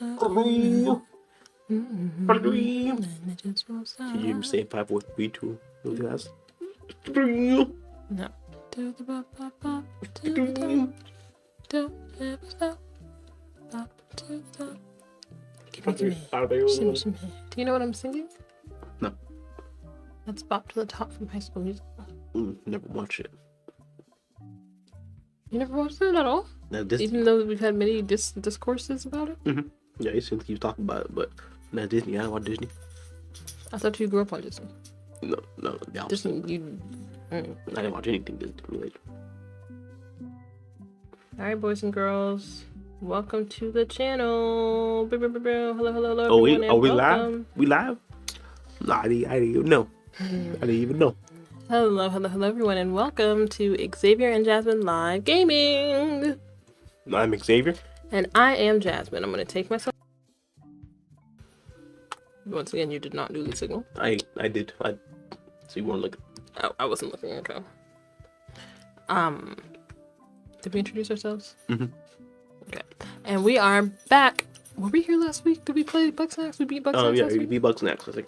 For real. For real. Can you even say 5, 4, 3, 2, guys? For real. No. For real. Shimmy, shimmy. Do you know what I'm singing? No. That's Bop to the Top from High School Musical. Never watched it. You never watched it at all? Now, Disney. Even though we've had many discourses about it? Mm-hmm. Yeah, you seem to keep talking about it, but not Disney. I don't watch Disney. I thought you grew up on Disney. No, the opposite. Disney, you... I didn't watch anything Disney related. Alright, boys and girls. Welcome to the channel. Hello, hello. Oh, everyone, are we welcome. live? We live? No, I didn't even know. I didn't even know. Hello, everyone, and welcome to Xavier and Jasmine Live Gaming. I'm Xavier. And I am Jasmine. I'm going to take myself. Once again, you did not do the signal. I did. So you weren't looking. Oh, I wasn't looking. Okay. Did we introduce ourselves? Mm-hmm. Okay. And we are back. Were we here last week? Did we play Bugsnax? We beat Bugsnax yeah, last we week? beat Bugsnax, I think.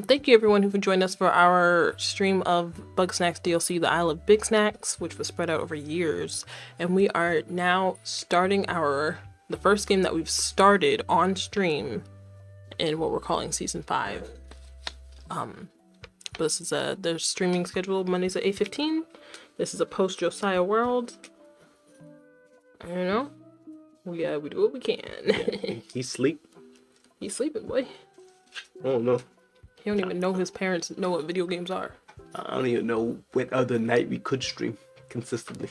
Thank you everyone who joined us for our stream of Bugsnax DLC, the Isle of Big Snacks, which was spread out over years. And we are now starting the first game that we've started on stream in what we're calling Season 5. This is their streaming schedule Mondays at 8:15. This is a post-Josiah world. You know? We do what we can. Yeah, he's asleep. He's sleeping, boy. Oh no. He don't even know his parents know what video games are. I don't even know what other night we could stream consistently.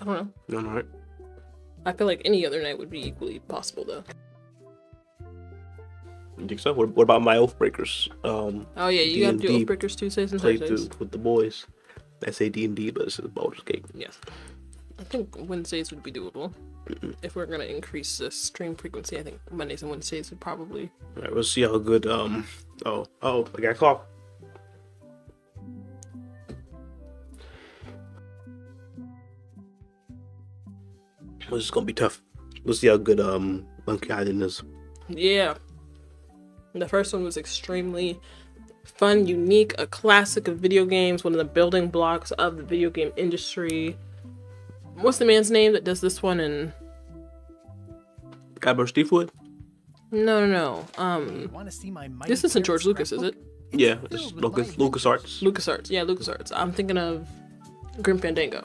I don't know. Alright. I feel like any other night would be equally possible, though. You think so? What about my Oathbreakers? Oh yeah, you got to do Oathbreakers Tuesdays and Thursdays. With the boys. I say D&D, but it's a Baldur's Gate. Yes. I think Wednesdays would be doable. If we're gonna increase the stream frequency, I think Mondays and Wednesdays would probably. Alright, we'll see how good. Oh, I got a call. This is gonna be tough. We'll see how good Monkey Island is. Yeah. The first one was extremely fun, unique, a classic of video games, one of the building blocks of the video game industry. What's the man's name that does this one? And Guybrush Threepwood? No. This isn't George Lucas, is it? Yeah, it's LucasArts. LucasArts. Yeah, LucasArts. I'm thinking of Grim Fandango.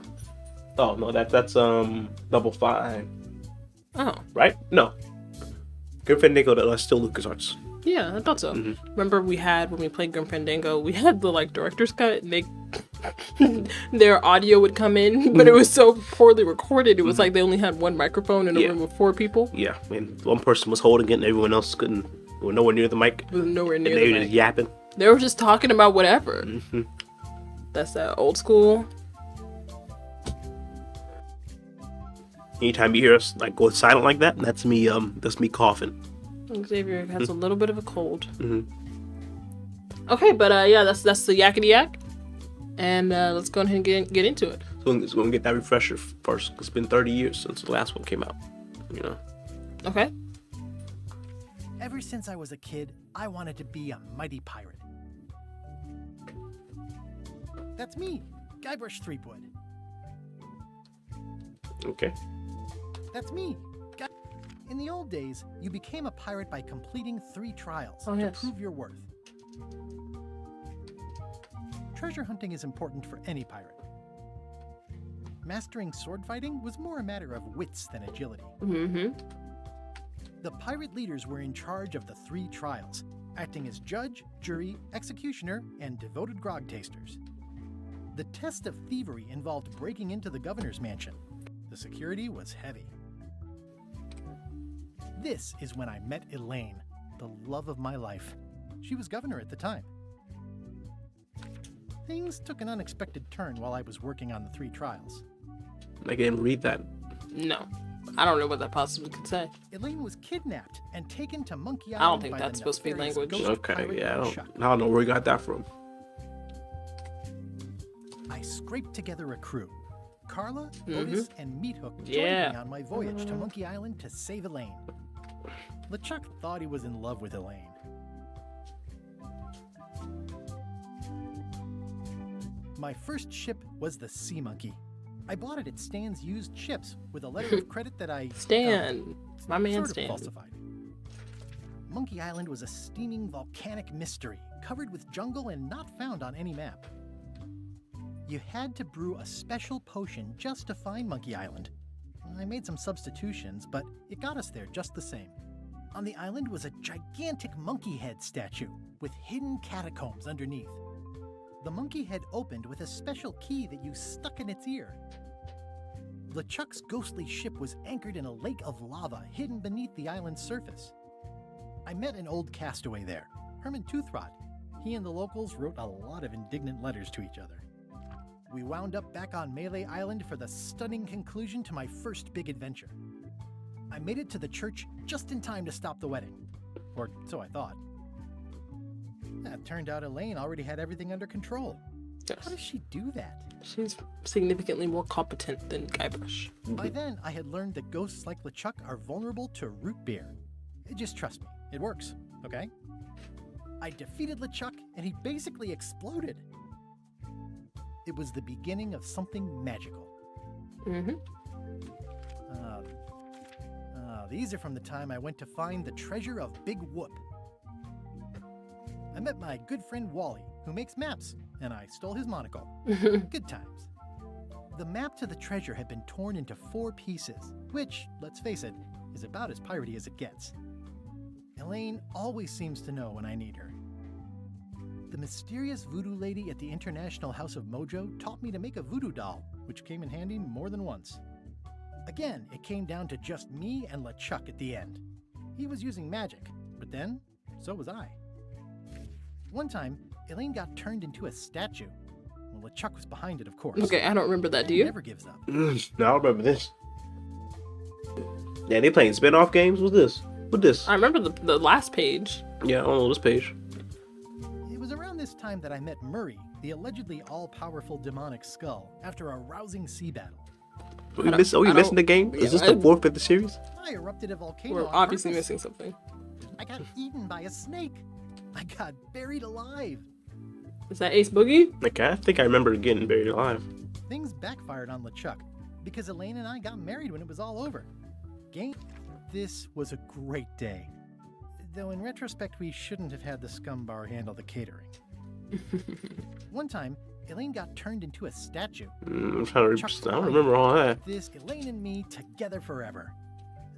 Oh no, that's Double Fine. Oh. Right? No. Grim Fandango, that's still LucasArts. Yeah, I thought so. Mm-hmm. Remember when we played Grim Fandango, we had the director's cut and their audio would come in, but it was so poorly recorded. It was like they only had one microphone in a room with 4 people. Yeah, and one person was holding it and everyone else couldn't. Were nowhere near the mic. Was nowhere near and the they mic. were just yapping. They were just talking about whatever. Mm-hmm. That's that old school. Anytime you hear us go silent like that, that's me coughing. Xavier has a little bit of a cold. Mm-hmm. Okay, but yeah, that's the yakety yak, and let's go ahead and get into it. So we're gonna get that refresher first. It's been 30 years since the last one came out. You know. Okay. Ever since I was a kid, I wanted to be a mighty pirate. That's me, Guybrush Threepwood. Okay. That's me. In the old days, you became a pirate by completing 3 trials to prove your worth. Treasure hunting is important for any pirate. Mastering sword fighting was more a matter of wits than agility. Mm-hmm. The pirate leaders were in charge of the 3 trials, acting as judge, jury, executioner, and devoted grog tasters. The test of thievery involved breaking into the governor's mansion. The security was heavy. This is when I met Elaine, the love of my life. She was governor at the time. Things took an unexpected turn while I was working on the 3 trials. I can't read that. No. I don't know what that possibly could say. Elaine was kidnapped and taken to Monkey Island. I don't think that's supposed to be language. Okay, yeah, I don't know where you got that from. I scraped together a crew, Carla, Otis, and Meathook joined me on my voyage to Monkey Island to save Elaine. LeChuck thought he was in love with Elaine. My first ship was the Sea Monkey. I bought it at Stan's used ships with a letter of credit that I my man sort of Stan. falsified. Monkey Island was a steaming volcanic mystery, covered with jungle and not found on any map. You had to brew a special potion just to find Monkey Island. I made some substitutions, but it got us there just the same. On the island was a gigantic monkey head statue with hidden catacombs underneath. The monkey head opened with a special key that you stuck in its ear. LeChuck's ghostly ship was anchored in a lake of lava hidden beneath the island's surface. I met an old castaway there, Herman Toothrot. He and the locals wrote a lot of indignant letters to each other. We wound up back on Melee Island for the stunning conclusion to my first big adventure. I made it to the church just in time to stop the wedding. Or so I thought. It turned out Elaine already had everything under control. Yes. How does she do that? She's significantly more competent than Guybrush. By then, I had learned that ghosts like LeChuck are vulnerable to root beer. Just trust me, it works, okay? I defeated LeChuck, and he basically exploded. It was the beginning of something magical. These are from the time I went to find the treasure of Big Whoop. I met my good friend Wally, who makes maps, and I stole his monocle. Good times. The map to the treasure had been torn into 4 pieces, which, let's face it, is about as piratey as it gets. Elaine always seems to know when I need her. The mysterious voodoo lady at the International House of Mojo taught me to make a voodoo doll, which came in handy more than once. Again, it came down to just me and LeChuck at the end. He was using magic, but then, so was I. One time, Elaine got turned into a statue. Well, LeChuck was behind it, of course. Okay, I don't remember that, do you? Never gives up. No, I remember this. Yeah, they playing spin-off games? What's this? What this? I remember the last page. Yeah, I don't know this page. It was around this time that I met Murray, the allegedly all-powerful demonic skull, after a rousing sea battle. Are we missing the game? Is this the 4th of the series? I erupted a volcano. We're on obviously purpose. missing something. I got eaten by a snake. I got buried alive. Is that Ace Boogie? Like, I think I remember getting buried alive. Things backfired on LeChuck because Elaine and I got married when it was all over. This was a great day. Though in retrospect, we shouldn't have had the scum bar handle the catering. One time, Elaine got turned into a statue. I'm trying to. I don't remember all that. This Elaine and me together forever.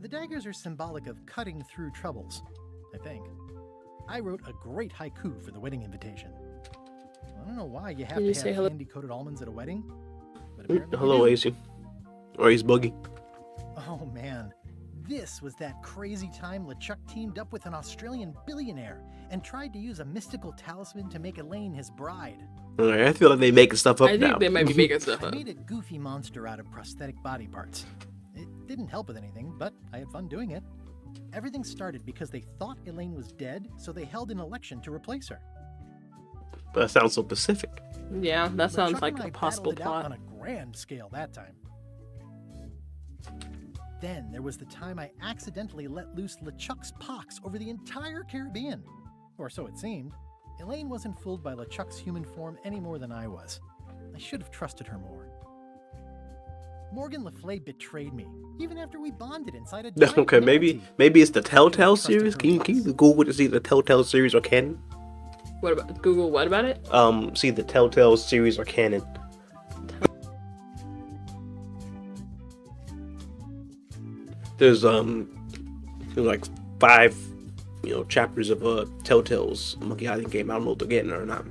The daggers are symbolic of cutting through troubles, I think. I wrote a great haiku for the wedding invitation. I don't know why you have to have candy-coated almonds at a wedding, but apparently Hello, AC. Or Ace Boogie. Oh man, this was that crazy time LeChuck teamed up with an Australian billionaire and tried to use a mystical talisman to make Elaine his bride. Alright, I feel like they making stuff up now. I think they might be making stuff I up. made a goofy monster out of prosthetic body parts. It didn't help with anything, but I had fun doing it. Everything started because they thought Elaine was dead, so they held an election to replace her. That sounds so Pacific. Yeah, that sounds LeChuck like and I a possible battled it out plot. on a grand scale that time. Then there was the time I accidentally let loose LeChuck's pox over the entire Caribbean. Or so it seemed. Elaine wasn't fooled by LeChuck's human form any more than I was. I should have trusted her more. Morgan Le Fay betrayed me, even after we bonded inside a giant Okay, manatee. maybe it's the Telltale series. Can you Google to see the Telltale series or canon? What about Google? What about it? See the Telltale series or canon. There's like 5, chapters of Telltale's Monkey Island game. I don't know if they're getting it or not.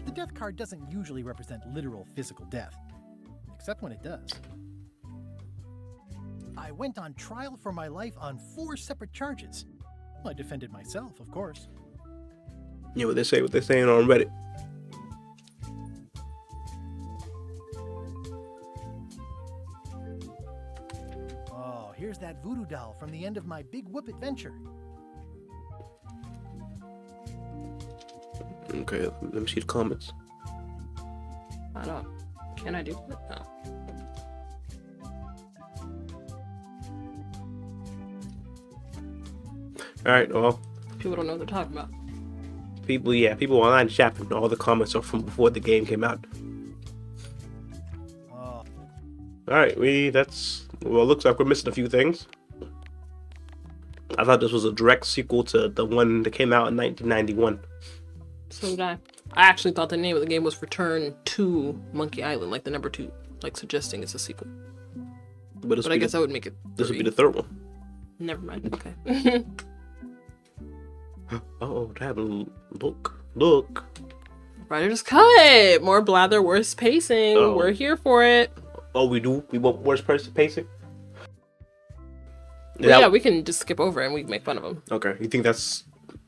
The death card doesn't usually represent literal physical death, except when it does. I went on trial for my life on 4 separate charges. I defended myself, of course. You know what they're saying on Reddit. Oh, here's that voodoo doll from the end of my Big Whoop adventure. Okay, let me see the comments. I don't Can I do that? No. All right, well, People don't know what they're talking about. people online chat, all the comments are from before the game came out. Oh, All right, looks like we're missing a few things. I thought this was a direct sequel to the one that came out in 1991. So did I. I actually thought the name of the game was Return to Monkey Island, like the number 2, like suggesting it's a sequel. But I guess I would make it. This would be 3. the third one. Never mind. Okay. Oh, what happened? Look. Writer's cut. More blather, worse pacing. Oh. We're here for it. Oh, we do? We want worse person pacing? Well, yeah, we can just skip over it and we can make fun of them. Okay, you think that's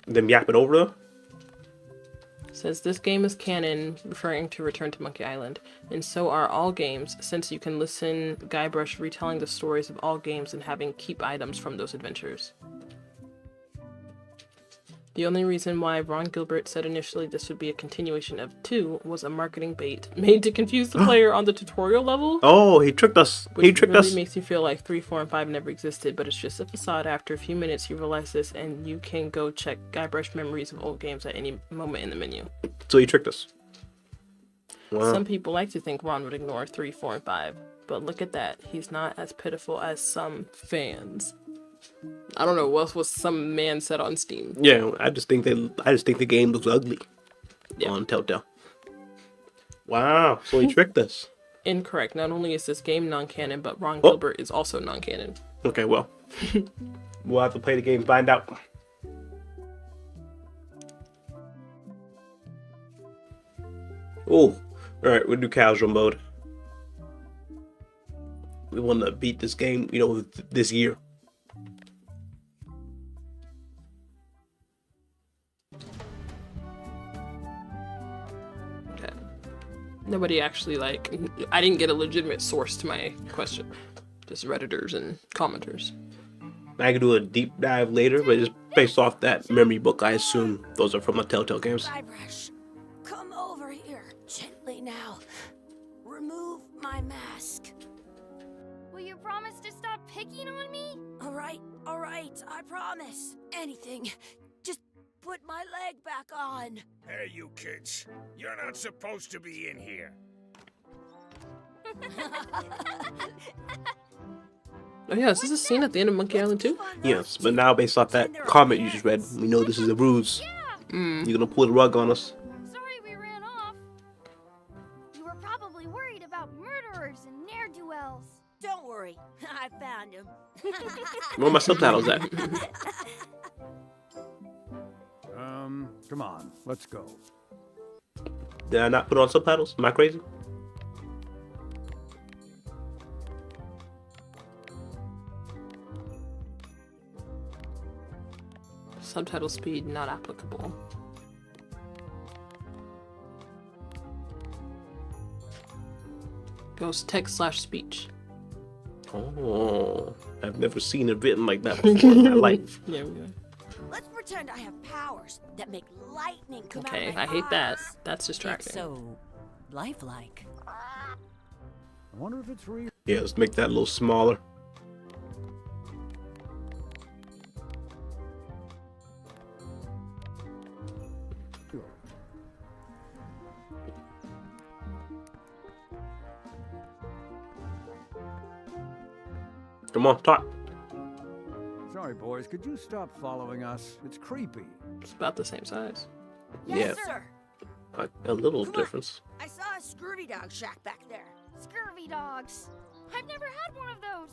them yapping over though? Says this game is canon, referring to Return to Monkey Island, and so are all games, since you can listen Guybrush retelling the stories of all games and having keep items from those adventures. The only reason why Ron Gilbert said initially this would be a continuation of 2 was a marketing bait made to confuse the player on the tutorial level. Oh, he tricked us. Which really makes you feel like 3, 4, and 5 never existed, but it's just a facade. After a few minutes, you realize this, and you can go check Guybrush memories of old games at any moment in the menu. So he tricked us. Wow. Some people like to think Ron would ignore 3, 4, and 5, but look at that. He's not as pitiful as some fans. I don't know what some man said on Steam. Yeah, I just think the game looks ugly. Yeah. On Telltale. Wow, so he tricked us. Incorrect. Not only is this game non-canon, but Ron Gilbert is also non-canon. Okay, well. We'll have to play the game and find out. Oh, alright, we'll do casual mode. We want to beat this game, this year. Okay. Nobody actually, I didn't get a legitimate source to my question. Just Redditors and commenters. I could do a deep dive later, but just based off that memory book, I assume those are from the Telltale games. Guybrush, come over here gently now. Remove my mask. Will you promise to stop picking on me? All right, I promise. Anything. Just put my leg back on. Hey, you kids. You're not supposed to be in here. Oh yeah, is this a scene at the end of Monkey Island 2? Yes, but now based off that comment you just read, we know this is a ruse. You're gonna pull the rug on us. Sorry we ran off. You were probably worried about murderers and ne'er-do-wells. Don't worry, I found him. Where are my subtitles at? Come on, let's go. Did I not put on subtitles? Am I crazy? Subtitle speed not applicable. Goes text/speech. Oh, I've never seen it written like that before in my life. Yeah, we go. Let's pretend I have powers that make lightning come Okay, out of my I hate that. eyes. That's distracting. So, lifelike. I wonder if it's real. Yeah, let's make that a little smaller. Come on, talk. Sorry, boys, could you stop following us? It's creepy. It's about the same size. Yes, Yeah. sir. A little Come on. difference. I saw a scurvy dog shack back there. Scurvy dogs. I've never had one of those.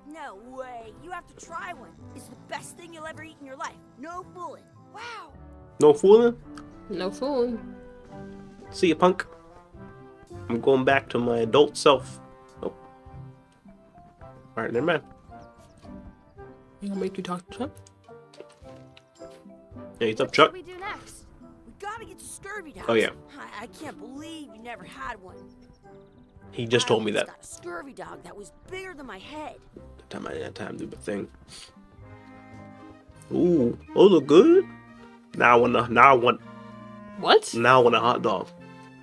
No way. You have to try one. It's the best thing you'll ever eat in your life. No fooling. Wow. No fooling? No fooling. See ya, punk. I'm going back to my adult self. Oh. Alright, never mind. You gonna make you talk to him? Yeah, he's up, What Chuck. should we do next? We gotta get to scurvy dogs. Oh, yeah. I can't believe you never had one. He just told me I that. got a scurvy dog that was bigger than my head. The time I didn't have time to do the thing. Ooh, those look good. Now I want What? a hot dog.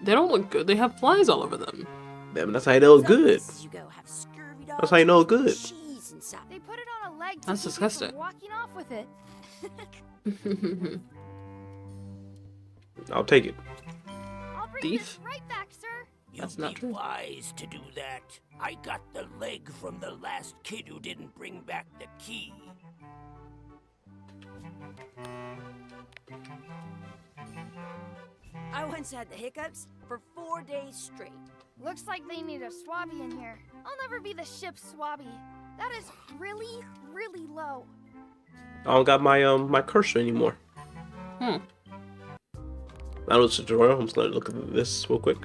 They don't look good. They have flies all over them. Damn, that's how you know it's Some good. places you go have scurvy That's how you know it's good. dogs, cheese inside. They put it on a leg to That's keep you disgusting. from walking off with it. I'll take it. I'll bring Beef? this right back, sir. That's You'd not be true. wise to do that. I got the leg from the last kid who didn't bring back the key. I once had the hiccups for 4 days straight. Looks like they need a swabby in here. I'll never be the ship's swabby. That is really, really low. I don't got my my cursor anymore. Hmm. I know it's a tutorial. I'm just gonna look at this real quick.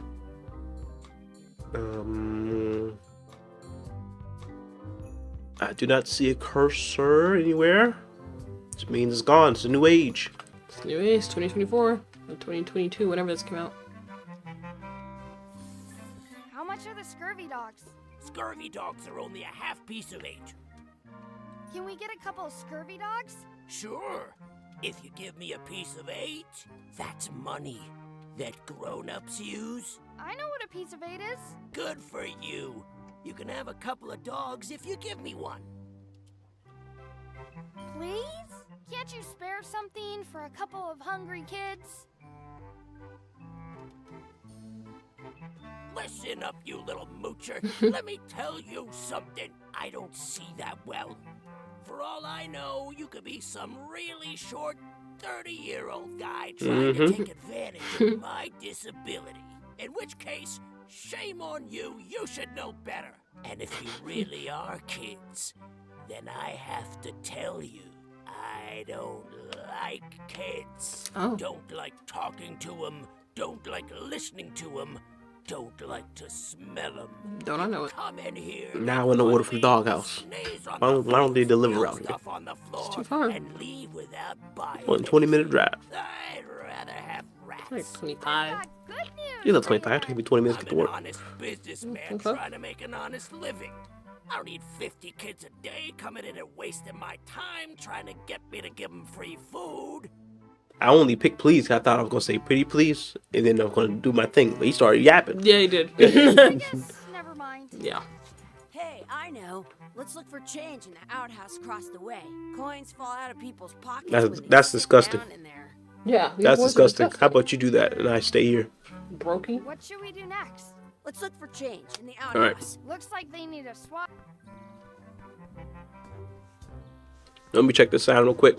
I do not see a cursor anywhere. Which means it's gone. It's a new age. It's new age, 2024 or 2022, whenever this came out. How much are the scurvy dogs? Scurvy dogs are only a half piece of 8. Can we get a couple of scurvy dogs? Sure. If you give me a piece of 8, that's money that grown-ups use. I know what a piece of 8 is. Good for you. You can have a couple of dogs if you give me one. Please? Can't you spare something for a couple of hungry kids? Listen up, you little moocher. Let me tell you something. I don't see that well. For all I know, you could be some really short 30-year-old guy trying to take advantage of my disability. In which case, shame on you. You should know better. And if you really are kids, then I have to tell you, I don't like kids. Oh. Don't like talking to them. Don't like listening to them. Don't like to smell them. Don't I know it? Come in here. Now I want to order from Doghouse. Why don't they deliver out here? It's too far. And leave without buying 20-minute drive. I'd rather have rats. Like 25. Got good news. You know, for 25. It took me 20 minutes to I'm get to an work. honest businessman Okay. trying to make an honest living. I don't need 50 kids a day coming in and wasting my time trying to get me to give them free food. I only picked please. I thought I was gonna say pretty please, and then I was gonna do my thing. But he started yapping. Yeah, he did. I guess, never mind. Yeah. Hey, I know. Let's look for change in the outhouse across the way. Coins fall out of people's pockets. That's- when they that's sit disgusting. down in there. Yeah. these That's boys are disgusting. How about you do that and I stay here? Brokey? What should we do next? Let's look for change in the All right. outhouse. Looks like they need a swab. Let me check this out real quick.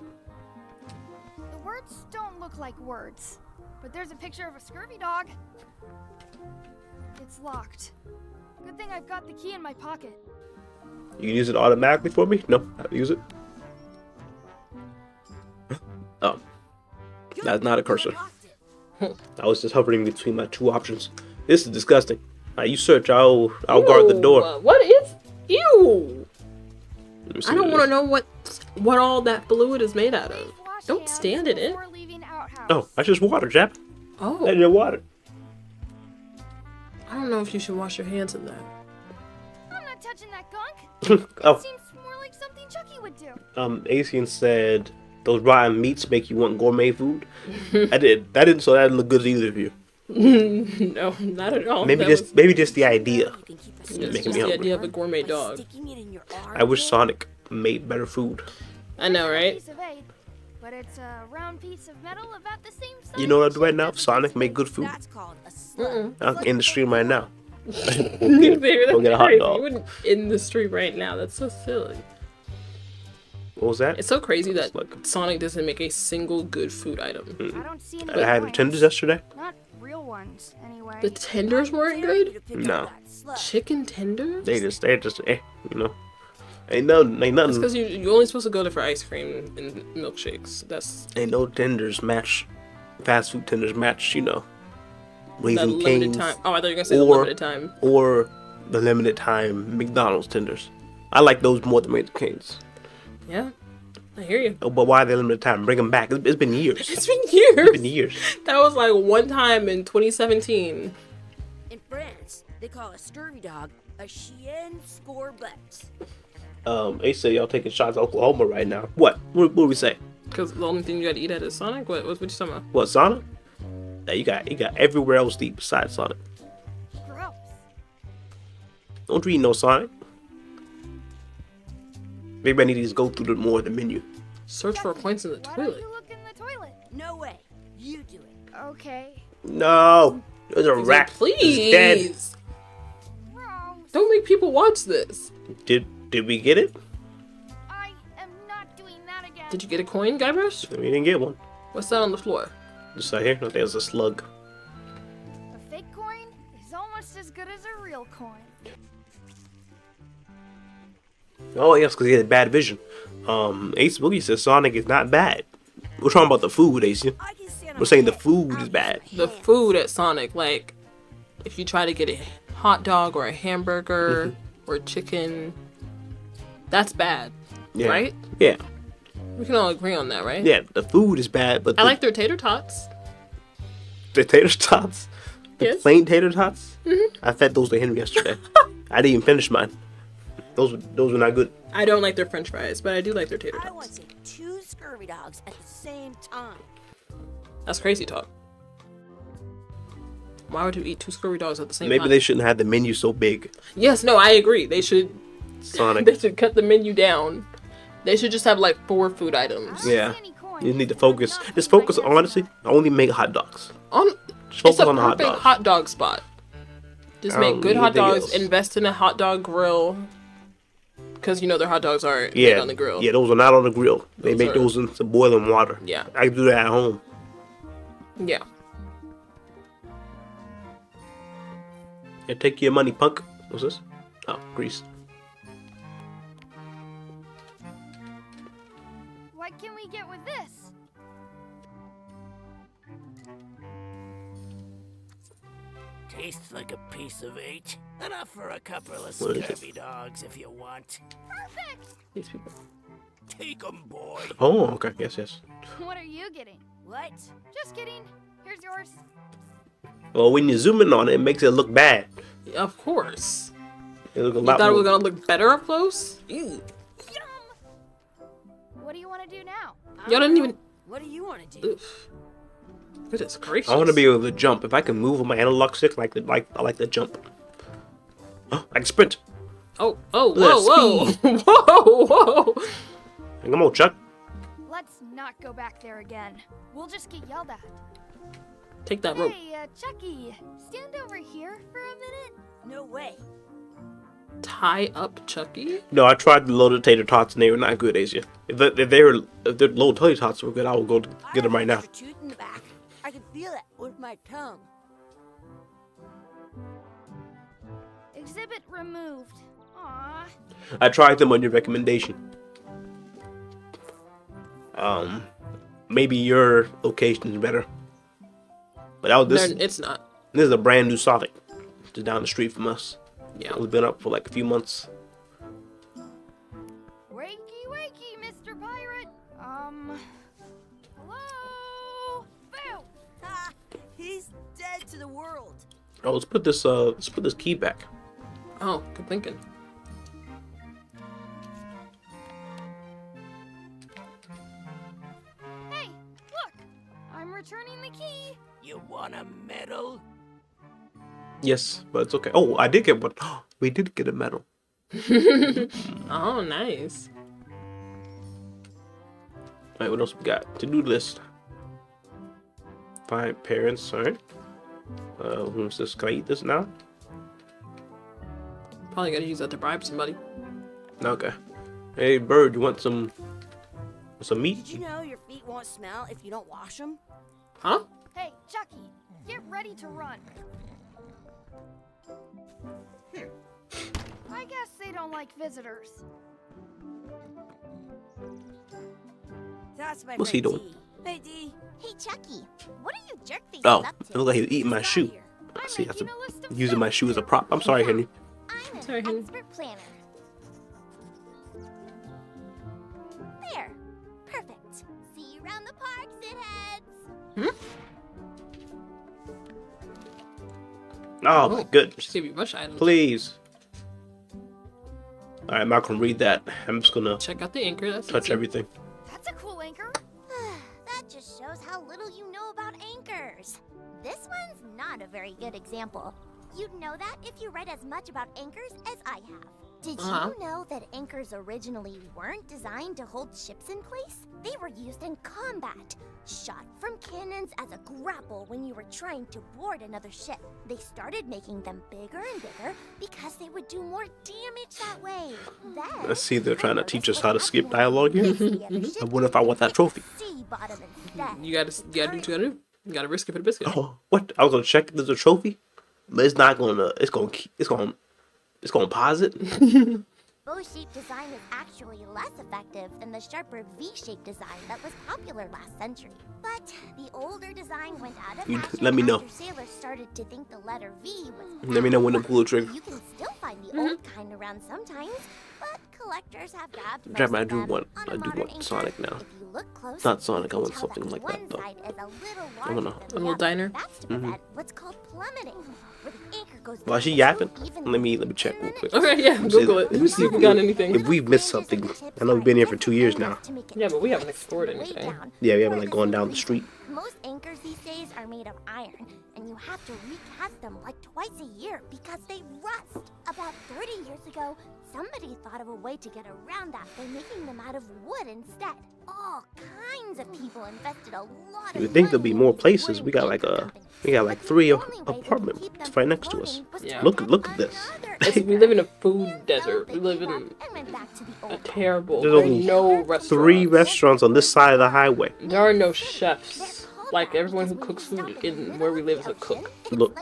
The words don't look like words, but there's a picture of a scurvy dog. It's locked. Good thing I've got the key in my pocket. You can use it automatically for me? No, I have to use it. Oh, that's not a cursor. I was just hovering between my two options. This is disgusting. You search, I'll guard the door. Ew, what is? Ew. Let me see I don't what want to it is. know what all that fluid is made out of. Please wash Don't hands stand in it. before leaving outhouse. Oh, that's just water, Jap. Oh, That's just water. I don't know if you should wash your hands in that. I'm not touching that gunk. Oh, Seems more like something Chucky would do. Asian said those rotten meats make you want gourmet food. I did. That didn't. So that didn't look good to either of you. No, not at all. Maybe That just was- maybe just the idea. You can keep a it's making just me the hungry. idea of a gourmet by dog. sticking it in your I wish armpit. Sonic made better food. I know, It's a right? piece of eight, but it's a round piece of metal about the same size. You know what I do right now? Sonic make good food. That's called a slug. I'm in the stream right now. Dude, Go that's get a hot crazy. dog. You wouldn't in the street right now. That's so silly. What was that? It's so crazy that It's like- Sonic doesn't make a single good food item. I don't see any I had coins. tenders yesterday. Not real ones, anyway. The tenders weren't Dare you good. to pick No. up that slug. Chicken tenders. They're just you know. Ain't nothing. That's because you're only supposed to go there for ice cream and milkshakes. That's Ain't no tenders match. Fast food tenders match. You know. that Raising limited Kings time. Oh, I thought you were gonna say the or- limited time. or the limited time McDonald's tenders. I like those more than Raising Kings. Yeah, I hear you. Oh, but why they limited time? Bring them back. It's been years. It's been years. It's been years. That was like one time in 2017. In France, they call a scurvy dog a chien scorbut. They say y'all taking shots at Oklahoma right now. What? What do we say? Because the only thing you gotta eat at is Sonic. What you talking about? What, Sonic? Yeah, you got everywhere else to eat besides Sonic. Gross. Don't you eat no Sonic? Maybe I need to just go through the menu. Search for coins in the Why don't toilet. you look in the toilet? No way. You do it. Okay. No, there's a He's rat. like, It's dead. please. Gross. Don't make people watch this. Did we get it? I am not doing that again. Did you get a coin, Guybrush? We didn't get one. What's that on the floor? Just right here. No, there's a slug. A fake coin is almost as good as a real coin. Oh yes, because he had bad vision. Ace Boogie says Sonic is not bad. We're talking about the food, Ace. I can stand on We're saying my the head. food I'll is bad. use my The hands. food at Sonic, like if you try to get a hot dog or a hamburger or chicken, that's bad, Yeah. right? Yeah, We can all agree on that, right? yeah. The food is bad, but I like their tater tots. the tater tots. The Yes. plain tater tots. I fed those to Henry yesterday. I didn't even finish mine. Those were not good. I don't like their French fries, but I do like their tater I want tots. to say 2 scurvy dogs at the same time. That's crazy talk. Why would you eat 2 scurvy dogs at the same Maybe time? they shouldn't have the menu so big. Yes, no, I agree. They should Sonic. they should cut the menu down. They should just have like 4 food items. Yeah. See any coins, You need to but focus. not Just my focus. hands. Honestly, only make hot dogs. On Just it's focus a on the hot perfect dogs. hot dog spot. Just I make don't good need hot anything dogs. else. Invest in a hot dog grill, because you know their hot dogs aren't made Yeah, on the grill. yeah. Those are not on the grill. They Those make are- those in some boiling water. Yeah. I can do that at home. Yeah. Yeah, take your money, punk. What's this? Oh, grease. What can we get with this? Tastes like a piece of 8. Enough for a couple of What is it? scurvy dogs if you want. Perfect! These people. Take 'em, boy. Oh, okay. Yes, yes. What are you getting? What? Just kidding. Here's yours. Well, when you zoom in on it, it makes it look bad. Of course. It look a You lot thought it more. was gonna look better up close? Ew. What do you want to do now? Y'all didn't even. What do you want to do? Oof. Goodness gracious. I want to be able to jump. If I can move with my analog stick, I like the jump. Oh, I can sprint. Oh, Look at whoa, whoa, whoa, whoa. Come on, Chuck. Let's not go back there again. We'll just get yelled at. Take that rope. Hey, Chucky, stand over here for a minute. No way. Tie up Chucky. No, I tried the loaded tater tots and they were not good, Asia. If the loaded tater tots were good, I would go get them right now. I have a tooth in the back. I can feel it with my tongue. Exhibit removed. Aw. I tried them on your recommendation. Maybe your location is better. But that was this. It's not. This is a brand new Sonic, just down the street from us. Yeah. It's been up for like a few months. Wakey, wakey, Mr. Pirate. Hello? Boo! Ha! He's dead to the world. Oh, let's put this key back. Oh, good thinking. Hey, look! I'm returning the key. You want a medal? Yes, but it's okay. Oh, I did get one. We did get a medal. Oh, nice. Alright, what else we got? To-do list. Find parents, alright. Who's this? Can I eat this now? Probably gotta use that to bribe somebody. Okay. Hey, bird, you want some meat? Did you know your feet won't smell if you don't wash them? Huh? Hey, Chucky, get ready to run. I guess they don't like visitors. That's my What's friend he doing? D. Hey, D. Hey, Chucky, what are you jerk faces Oh, up it to? looked like he was eating my Get out shoe. here. I'm See, that's making a list of using my stuff shoe as a here. prop. I'm sorry, Henry. I'm an Sorry, honey. expert planner. There. Perfect. See you around the park, shitheads. Oh my goodness. Just give you rush items. Please. Alright, Malcolm, read that. I'm just gonna Check out the anchor. That's touch easy. everything. That's a cool anchor. That just shows how little you know about anchors. This one's not a very good example. You'd know that if you read as much about anchors as I have. Did Uh-huh. you know that anchors originally weren't designed to hold ships in place? They were used in combat, shot from cannons as a grapple when you were trying to board another ship. They started making them bigger and bigger because they would do more damage that way. Then, Let's see, they're trying to teach us noticed how to what skip happened dialogue when here. the other I ship wonder if I want that trophy. sea bottom instead. You gotta do what you gotta do. You gotta risk it for the biscuit. Oh, what? I was gonna check if there's a trophy, but it's not gonna. It's gonna pause it. Bow-shaped design is actually less effective than the sharper V-shaped design that was popular last century. But the older design went out of You fashion let me know. after sailors started to think the letter V was Let me know when to bad. pull the trigger. You can still find the old kind around sometimes, but collectors have grabbed most Damn, I of do them. want- On I a do modern want anchor, Sonic now. if you look close, Not Sonic, you I can want tell something that like one that, though. side is a little I don't know. larger than A the little other. diner? That's to prevent what's called plummeting, where the anchor goes While down she too yapping, evenly, let me check and real then quick. it Okay, yeah, See, Google it. Let me see if we got anything. If we've missed something, I know we've been here for 2 years now. Yeah, but we haven't explored anything. Yeah, we haven't like gone down the street. Most anchors these days are made of iron, and you have to recast them like twice a year because they rust. About 30 years ago, somebody thought of a way to get around that by making them out of wood instead. All kinds of people invested a lot of You would think there'd money be in more these places. wooden We got anchor like companies. we got like But the 3 only way they could apartments keep them right from next to us. floating was to Yeah. Look at this. another It's- we anchor. live in a food And so desert. they We live gave in up and went back to the a old terrible. There's There are only no restaurants. 3 restaurants on this side of the highway. There are no chefs. Like everyone who cooks food in where we live is a cook. Look.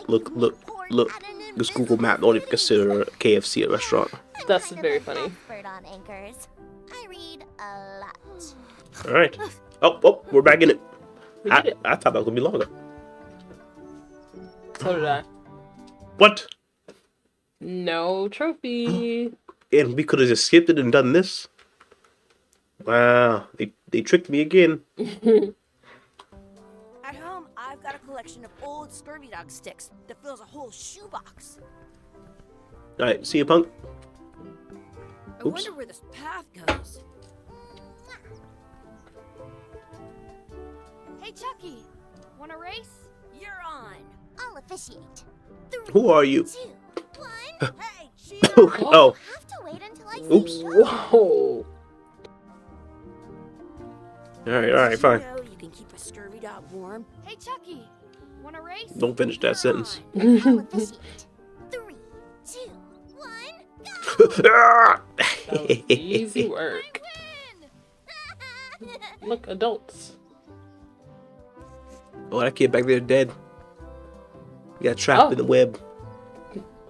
This Google Map don't even consider KFC a restaurant. That's kind of very an funny. expert on anchors. I read a lot. All right. Oh, we're back in it. We did it. I thought that was gonna be longer. So did I. What? No trophy. And we could have just skipped it and done this. Wow, they tricked me again. At home, I've got a collection of old scurvy dog sticks that fills a whole shoebox. All right, see you, punk. I Oops. wonder where this path goes. Hey, Chucky, wanna race? You're on. I'll officiate. Who are you? 2, 1. Hey, Sheena! Oh, Have to wait until I Oops. say go. Whoa. all right, fine. You know you can keep a scurvy dog warm. Hey, Chucky, wanna race? Don't finish that sentence. I'll officiate. 3, 2, 1, go! That was easy work. Win! Look, adults. Oh, that kid back there dead. He got trapped Oh. in the web.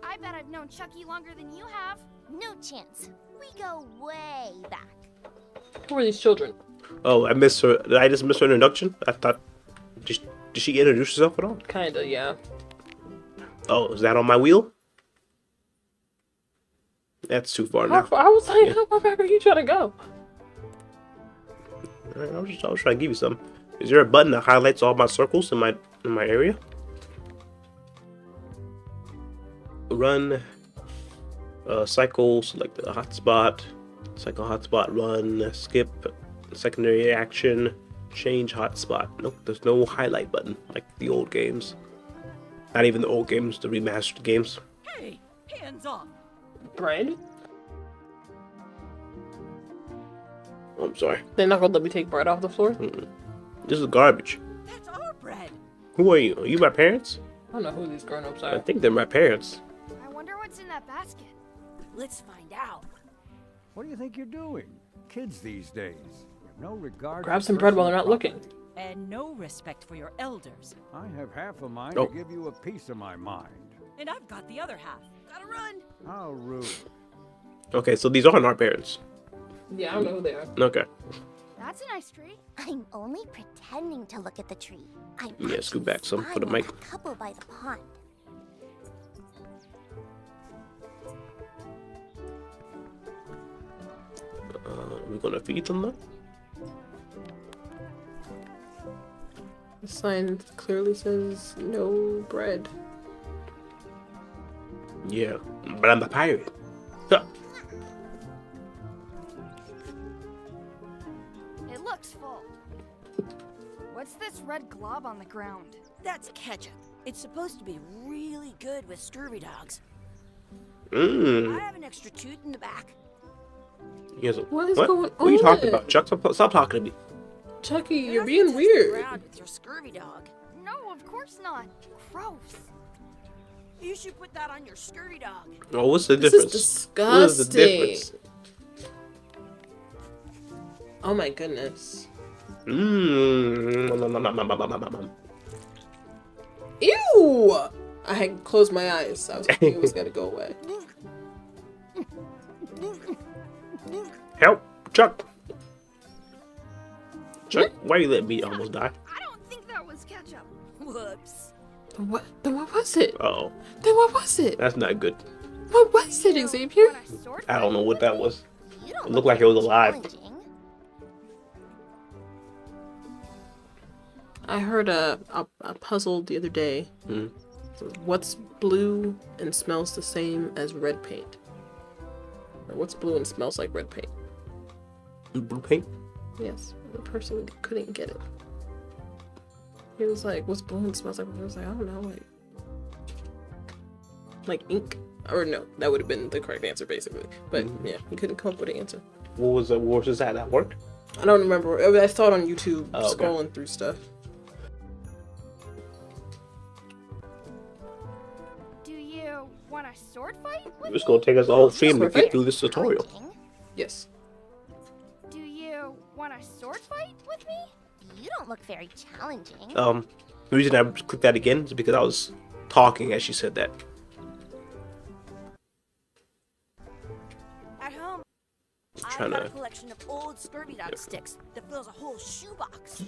I bet I've known Chucky longer than you have. No chance. We go way back. Who are these children? Oh, I missed her. Did I just miss her introduction? I thought. Did she introduce herself at all? Kinda, yeah. Oh, is that on my wheel? That's too far now. I was like, Yeah. how far back are you trying to go? All right, I was trying to give you something. Is there a button that highlights all my circles in my area? Run. Cycle. Select the hotspot. Cycle hotspot. Run. Skip. Secondary action. Change hotspot. Nope, there's no highlight button like the old games. Not even the old games, the remastered games. Hey, hands off. Bread? Oh, I'm sorry. They're not gonna let me take bread off the floor? This is garbage. That's our bread. Who are you? Are you my parents? I don't know who these grown-ups I are. think they're my parents. I wonder what's in that basket. Let's find out. What do you think you're doing? Kids these days. You have no regard Grab for some bread while they're personal not looking. property. And no respect for your elders. I have half a mind Oh. to give you a piece of my mind. And I've got the other half. Gotta run. How rude. Okay, so these aren't our parents. Yeah, I don't know who they are. Okay. That's a nice tree. I'm only pretending to look at the tree. I'm Yeah, scoot actually back some for the spying mic. on that couple by the pond. We're gonna feed them though? The sign clearly says no bread. Yeah, but I'm a pirate. Huh. It looks full. What's this red glob on the ground? That's ketchup. It's supposed to be really good with scurvy dogs. Mmm. I have an extra tooth in the back. What is going What are you talking on? about, Chuck? Stop talking to me. Chucky, You're you're not being gonna test the weird. ground with your scurvy dog. No, of course not. Gross. You should put that on your scurvy dog. Oh, what's the This difference? is disgusting. What is the difference? Oh my goodness. Mmm. Ew! I had closed my eyes. I was thinking it was gonna go away. Help, Chuck. Chuck, why you let me almost die? I don't think that was ketchup. Whoops. Then what was it? Uh-oh. Then what was it? That's not good. What was it, Xavier? When I sword I don't know what that was. You don't It looked like it was alive. challenging. I heard a puzzle the other day. Hmm. What's blue and smells the same as red paint? Or what's blue and smells like red paint? Blue paint? Yes, the person couldn't get it. He was like, what's blue and smells like red? I was like, I don't know, like ink? Or no, that would have been the correct answer basically. But yeah, he couldn't come up with an answer. What was that? That worked? I don't remember. I saw it on YouTube Oh, okay. scrolling through stuff. Do you want a sword fight with It's gonna take us a whole stream to Perfect. get through this tutorial. Challenging? Yes. Do you want a sword fight with me? You don't look very challenging. The reason I clicked that again is because I was talking as she said that. At home, I've Trying got to- a collection of old scurvy dog sticks that fills a whole shoebox.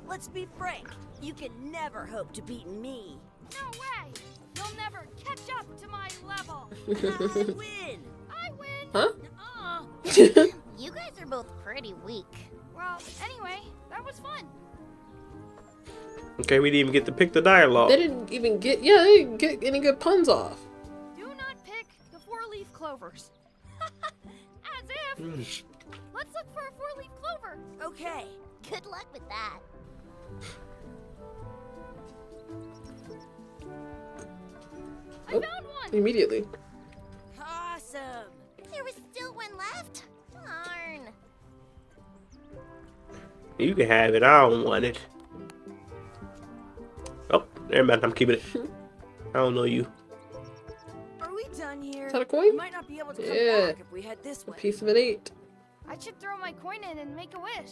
Let's be frank, you can never hope to beat me. No way! You'll never catch up to my level. I win. I win. Huh? You guys are both pretty weak. Well, anyway, that was fun. Okay, we didn't even get to pick the dialogue. They didn't even get, yeah, they didn't get any good puns off. Do not pick the four-leaf clovers. As if. Let's look for a four-leaf clover. Okay. Good luck with that. I Oh. found one. Immediately. Awesome. There was still one left. Darn. You can have it. I don't want it. Oh, never mind. I'm keeping it. I don't know you. Are we done here? Is that a We coin? might not be able to come Yeah. back if we head this A way. piece of an 8. I should throw my coin in and make a wish.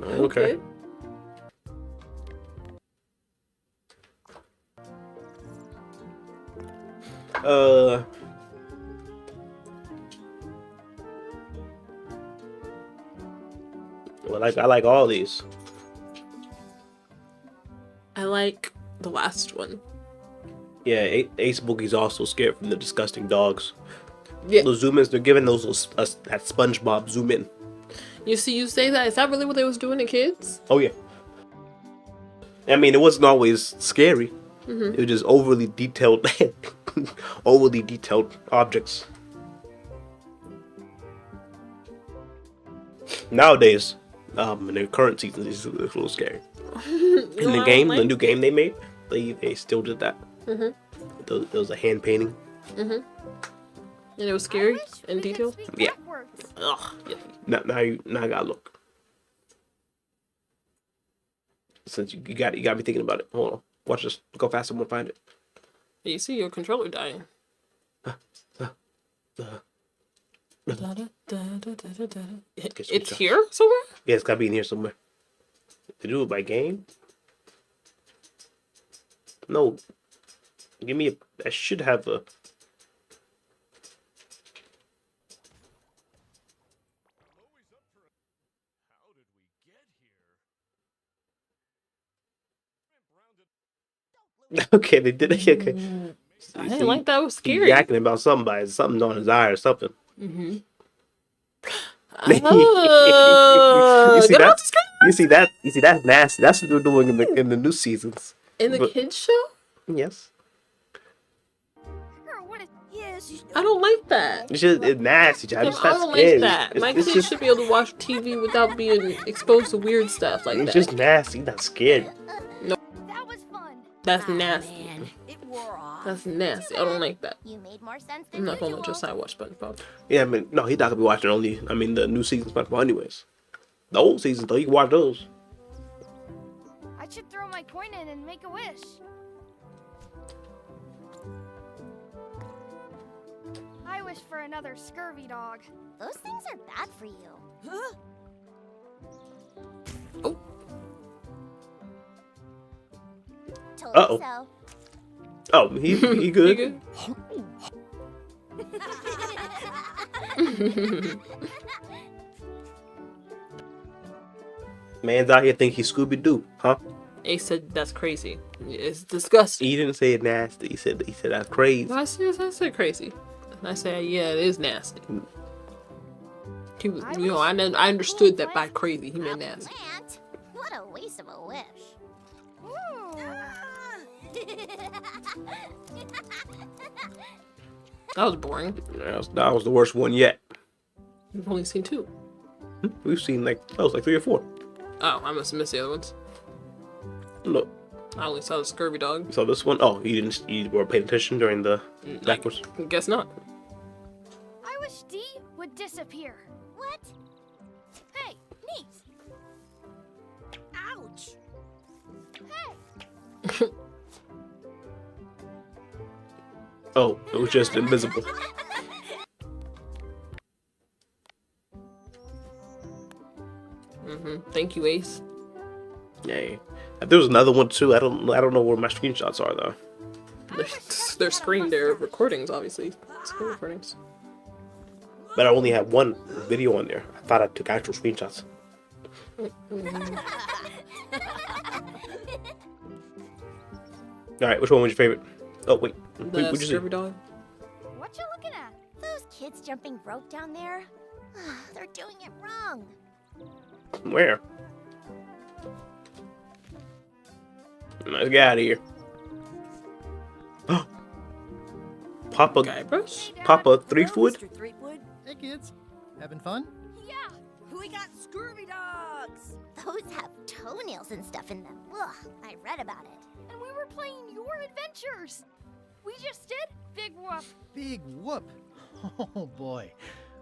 Okay. Well, I like all these. I like the last one. Yeah, Ace Boogie's also scared from the disgusting dogs. Yeah. Those zoom ins, they're giving those that SpongeBob zoom in. You see, you say that. Is that really what they was doing to kids? Oh yeah. I mean, it wasn't always scary. It was just overly detailed, overly detailed objects. Nowadays, in the current season, it's a little scary. In the game, the new game they made, they still did that. There was a hand painting. And it was scary I wish and we could detailed. speak Yeah. backwards. Ugh. Yeah. Now I gotta look. Since you got me thinking about it. Hold on, watch this. Look how fast I'm gonna find it. You see your controller dying. It's here somewhere? Yeah, it's gotta be in here somewhere. To do it by game? No. Give me a. I should have a. Okay, they did it. Okay. I didn't like that. It was He's scary. yakking about something on his eye or something. Oh, You see get that? off the screen. You see that's nasty. That's what they're doing in the new seasons. In the But- kids show? Yes. Or what is Yes. I don't like that. It's nasty, child. I It's not don't skin. like that. My It's kids just, should be able to watch TV without being exposed to weird stuff like it's that. just nasty, not scared. That was fun. That's Ah, nasty. man, it wore off. That's nasty. I don't like that. You made more sense I'm than not gonna usual. let Josiah watch SpongeBob. Yeah, I mean, no, he's not gonna be watching the new seasons of SpongeBob anyways. The old seasons, though, you can watch those. I should throw my coin in and make a wish. I wish for another scurvy dog. Those things are bad for you. Huh? Oh. Told Uh-oh. you so. Oh, he You good. good? Man's out here think he's Scooby Doo, huh? Ace said that's crazy. It's disgusting. He didn't say it nasty. He said that's crazy. I said crazy. I said, yeah, it is nasty. He was, I understood that by crazy he meant A nasty. plant? What a waste of a wish. Ooh. That was boring. That was the worst one yet. We've only seen 2. We've seen like 3 or 4. Oh, I must have missed the other ones. Look, I only saw the scurvy dog. so this one, oh, you were paying attention during the backwards. I guess not. I wish D would disappear. What? Hey, Neat. Ouch. Hey. Oh, it was just invisible. Thank you, Ace. Yay. There was another one too. I don't know where my screenshots are though. They're screened. They're recordings, obviously. Screen recordings. But I only had one video on there. I thought I took actual screenshots. All right, which one was your favorite? Oh wait, The what'd you see? scurvy dog. What you looking at? Those kids jumping rope down there? They're doing it wrong. Where? Let's get out of here. Papa, Guybrush? Papa Threepwood. Mr. Threepwood, Hey, kids. Having fun? Yeah. we got scurvy dogs. Those have toenails and stuff in them. Ugh, I read about it. And we were playing your adventures. We just did Big Whoop. Big whoop. Oh boy,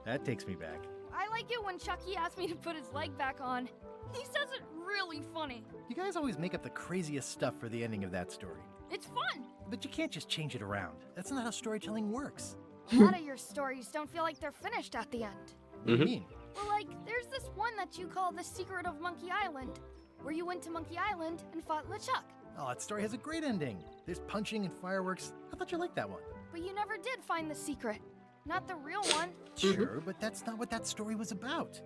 that takes me back. I like it when Chucky asked me to put his leg back on. He says it really funny. You guys always make up the craziest stuff for the ending of that story. It's fun. But you can't just change it around. That's not how storytelling works. A lot of your stories don't feel like they're finished at the end. What do you mean? Well, like, there's this one that you call The Secret of Monkey Island, where you went to Monkey Island and fought LeChuck. Oh, that story has a great ending. There's punching and fireworks. I thought you liked that one. But you never did find the secret. Not the real one. Sure, but that's not what that story was about.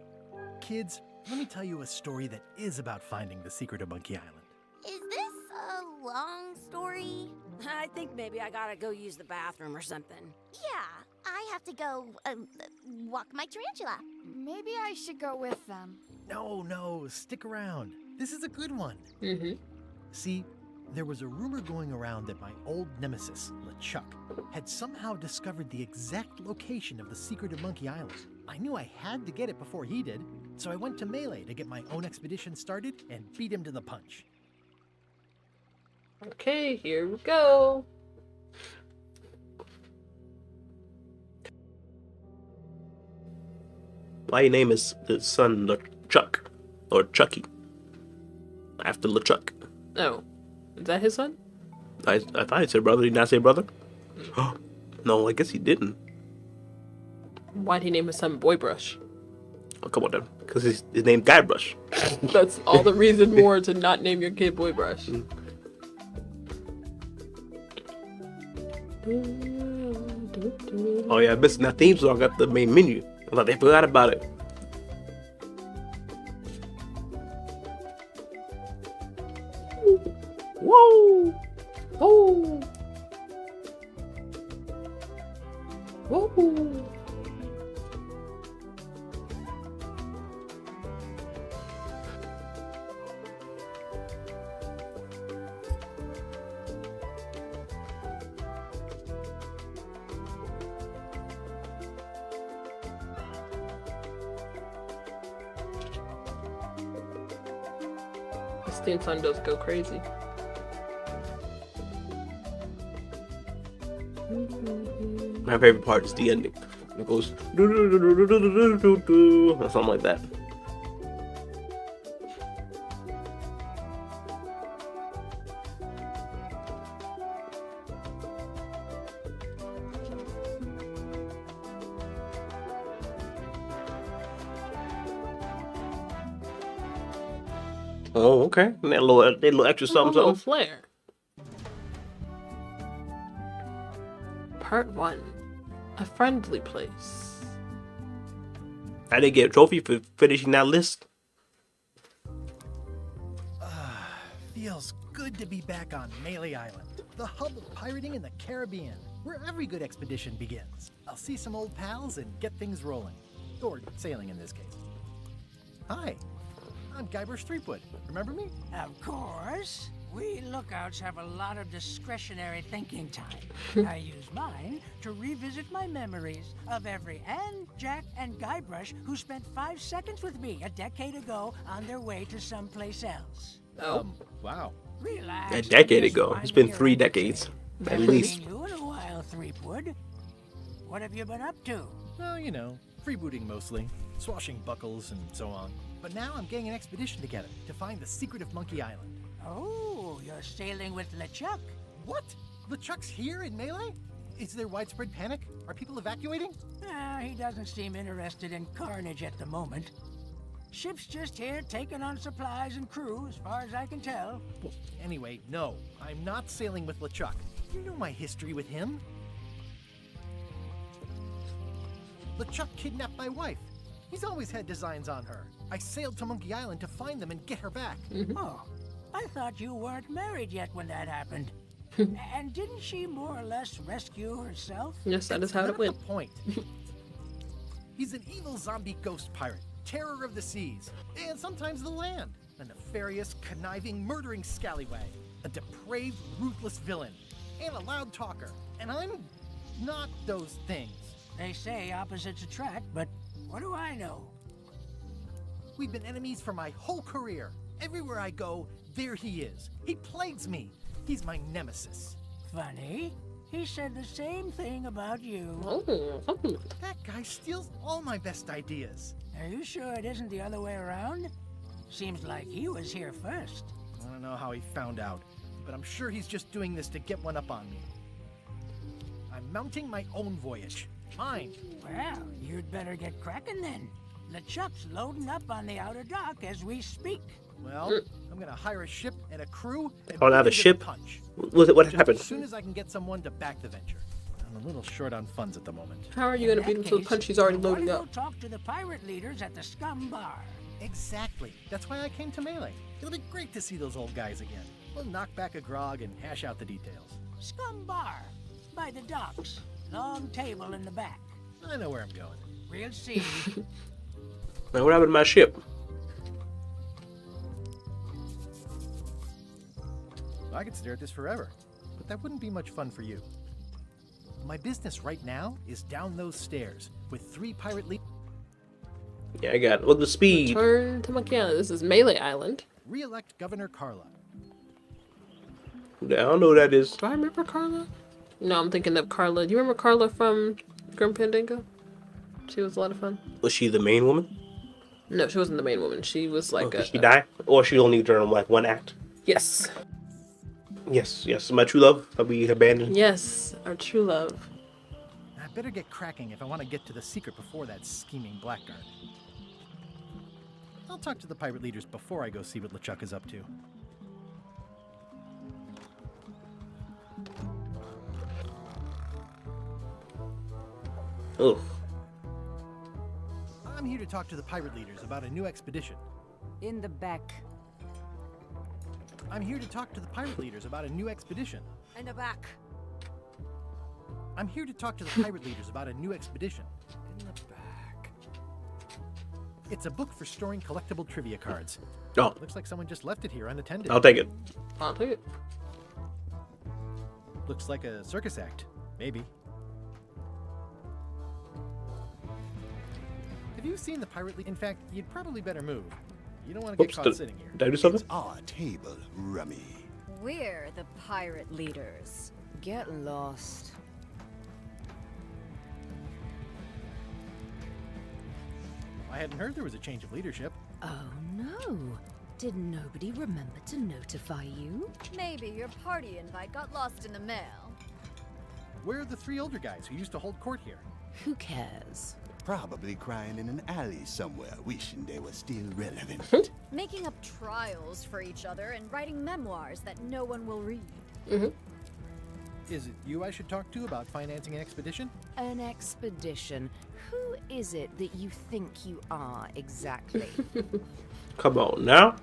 Kids, let me tell you a story that is about finding the secret of Monkey Island. Is this a long story? I think maybe I gotta go use the bathroom or something. Yeah, I have to go walk my tarantula. Maybe I should go with them. No, stick around. This is a good one. Mm-hmm. See, there was a rumor going around that my old nemesis, LeChuck, had somehow discovered the exact location of the secret of Monkey Island. I knew I had to get it before he did, so I went to Melee to get my own expedition started and beat him to the punch. Okay, here we go. My name is the son LeChuck, or Chucky, after LeChuck. Oh, is that his son? I thought he said brother. Did he not say brother? No, I guess he didn't. Why'd he name his son Boybrush? Oh, come on then, because his name's Guybrush. That's all the reason more to not name your kid Boybrush. Oh yeah, missing that theme song at the main menu. I thought they forgot about it. Whoa! Oh! Whoa! This theme song does go crazy. My favorite part is the ending. It goes do or something like that. Oh, okay. And that little extra A something, little something. flair. Part 1. A friendly place. I didn't get a trophy for finishing that list. Feels good to be back on Melee Island, the hub of pirating in the Caribbean, where every good expedition begins. I'll see some old pals and get things rolling. Or sailing in this case. Hi, I'm Guybrush Threepwood. Remember me? Of course. We lookouts have a lot of discretionary thinking time. I use mine to revisit my memories of every Anne, Jack, and Guybrush who spent 5 seconds with me a decade ago on their way to someplace else. Wow. Relax. A decade Just ago. find It's been your 3 right decades, trail. at Haven't least. seen you in a while, Threepwood. What have you been up to? Well, you know, freebooting mostly, swashing buckles and so on. But now I'm getting an expedition together to find the secret of Monkey Island. Oh, you're sailing with LeChuck. What? LeChuck's here in Melee? Is there widespread panic? Are people evacuating? He doesn't seem interested in carnage at the moment. Ship's just here taking on supplies and crew, as far as I can tell. Well, anyway, no, I'm not sailing with LeChuck. You know my history with him. LeChuck kidnapped my wife. He's always had designs on her. I sailed to Monkey Island to find them and get her back. Oh, I thought you weren't married yet when that happened. And didn't she more or less rescue herself? Yes, that is how Not it went. the point. He's an evil zombie ghost pirate, terror of the seas, and sometimes the land. A nefarious, conniving, murdering scallywag. A depraved, ruthless villain. And a loud talker. And I'm not those things. They say opposites attract, but what do I know? We've been enemies for my whole career. Everywhere I go, there he is. He plagues me. He's my nemesis. Funny. He said the same thing about you. Oh, That guy steals all my best ideas. Are you sure it isn't the other way around? Seems like he was here first. I don't know how he found out, but I'm sure he's just doing this to get one up on me. I'm mounting my own voyage. Mine. Well, you'd better get cracking then. LeChuck's loading up on the outer dock as we speak. Well, I'm gonna hire a ship and a crew and Oh, now put the it in ship? punch. What Just happened? as soon as I can get someone to back the venture. I'm a little short on funds at the moment. how are you going to beat him to the punch he's already loading Why up? don't you go talk to the pirate leaders at the Scum Bar? Exactly. That's why I came to Melee. It'll be great to see those old guys again. We'll knock back a grog and hash out the details. Scum Bar, by the docks. Long table in the back. I know where I'm going. We'll see. Man, what happened to my ship? I could stare at this forever, but that wouldn't be much fun for you. My business right now is down those stairs with 3 pirate leaders. Yeah, I got it. Look at the speed. Turn to Monkey Island. This is Melee Island. Re-elect Governor Carla. I don't know who that is. Do I remember Carla? No, I'm thinking of Carla. Do you remember Carla from Grim Fandango? She was a lot of fun. Was she the main woman? No, she wasn't the main woman. She was like Did she die? Or she only turned like 1 act? Yes. Yes, yes. My true love that we abandoned. Yes, our true love. I better get cracking if I want to get to the secret before that scheming blackguard. I'll talk to the pirate leaders before I go see what LeChuck is up to. Ugh. I'm here to talk to the pirate leaders about a new expedition. In the back. I'm here to talk to the pirate leaders about a new expedition. In the back. I'm here to talk to the pirate leaders about a new expedition. In the back. It's a book for storing collectible trivia cards. Oh, Looks like someone just left it here unattended. I'll take it. I'll take it. Looks like a circus act. Maybe. Have you seen the pirate league? In fact, you'd probably better move. You don't want to get Oops, caught did, sitting here. did I do something? It's our table, Rummy. We're the pirate leaders. Get lost. I hadn't heard there was a change of leadership. Oh no. Did nobody remember to notify you? Maybe your party invite got lost in the mail. Where are the 3 older guys who used to hold court here? Who cares? Probably crying in an alley somewhere, wishing they were still relevant. Making up trials for each other and writing memoirs that no one will read. Is it you I should talk to about financing an expedition? An expedition? Who is it that you think you are exactly? Come on now.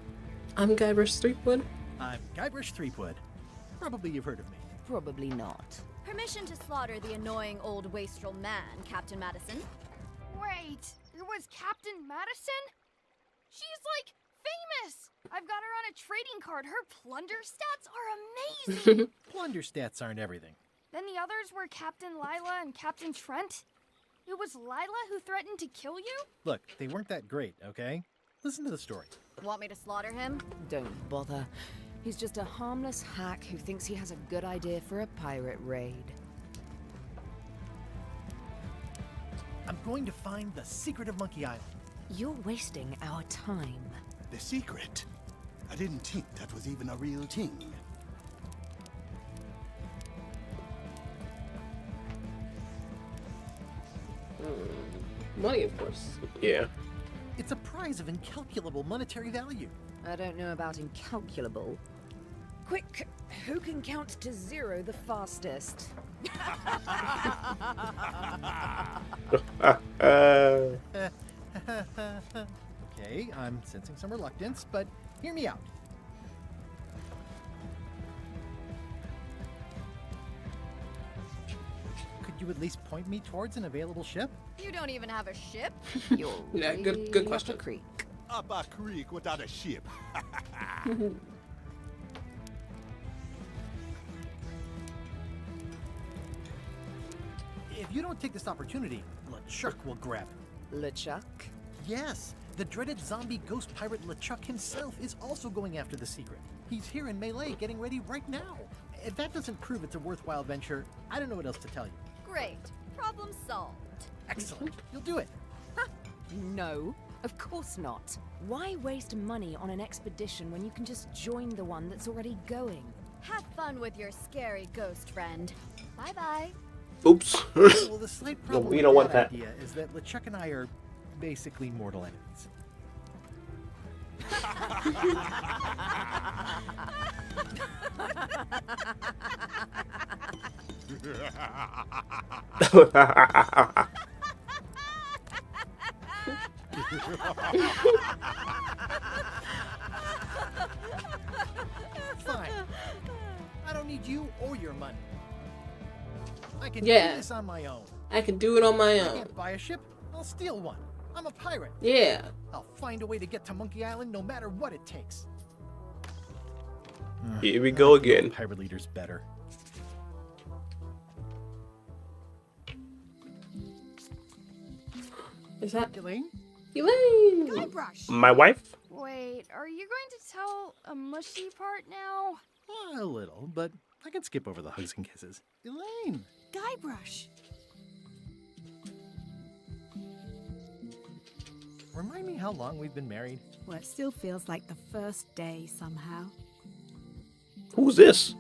I'm Guybrush Threepwood. I'm Guybrush Threepwood. Probably you've heard of me. Probably not. Permission to slaughter the annoying old wastrel man, Captain Madison. Wait, it was Captain Madison? She's like famous! I've got her on a trading card. Her plunder stats are amazing! Plunder stats aren't everything. Then the others were Captain Lila and Captain Trent. It was Lila who threatened to kill you? Look, they weren't that great, okay? Listen to the story. Want me to slaughter him? Don't bother. He's just a harmless hack who thinks he has a good idea for a pirate raid. I'm going to find the secret of Monkey Island. You're wasting our time. The secret? I didn't think that was even a real thing. Money, of course. Yeah. It's a prize of incalculable monetary value. I don't know about incalculable. Quick, who can count to 0 the fastest? Okay, I'm sensing some reluctance, but hear me out. Could you at least point me towards an available ship? You don't even have a ship? You're Yeah, good way question. up a creek. Up a creek without a ship. If you don't take this opportunity, LeChuck will grab it. LeChuck? Yes, the dreaded zombie ghost pirate LeChuck himself is also going after the secret. He's here in Melee getting ready right now. If that doesn't prove it's a worthwhile venture, I don't know what else to tell you. Great. Problem solved. Excellent. You'll do it. No, of course not. Why waste money on an expedition when you can just join the one that's already going? Have fun with your scary ghost friend. Bye-bye. Oops. Well, the slight problem we with don't want that that. idea is that LeChuck and I are basically mortal enemies. Fine. I don't need you or your money. I can do this on my own. I can do it on my I own. can't buy a ship. I'll steal one. I'm a pirate. Yeah. I'll find a way to get to Monkey Island no matter what it takes. Here we go again. Pirate leader's better. Is that Elaine? Elaine? Guybrush! My wife? Wait, are you going to tell a mushy part now? A little, but I can skip over the hugs and kisses. Elaine! Guybrush! Remind me how long we've been married? Well, it still feels like the first day somehow. Who's this?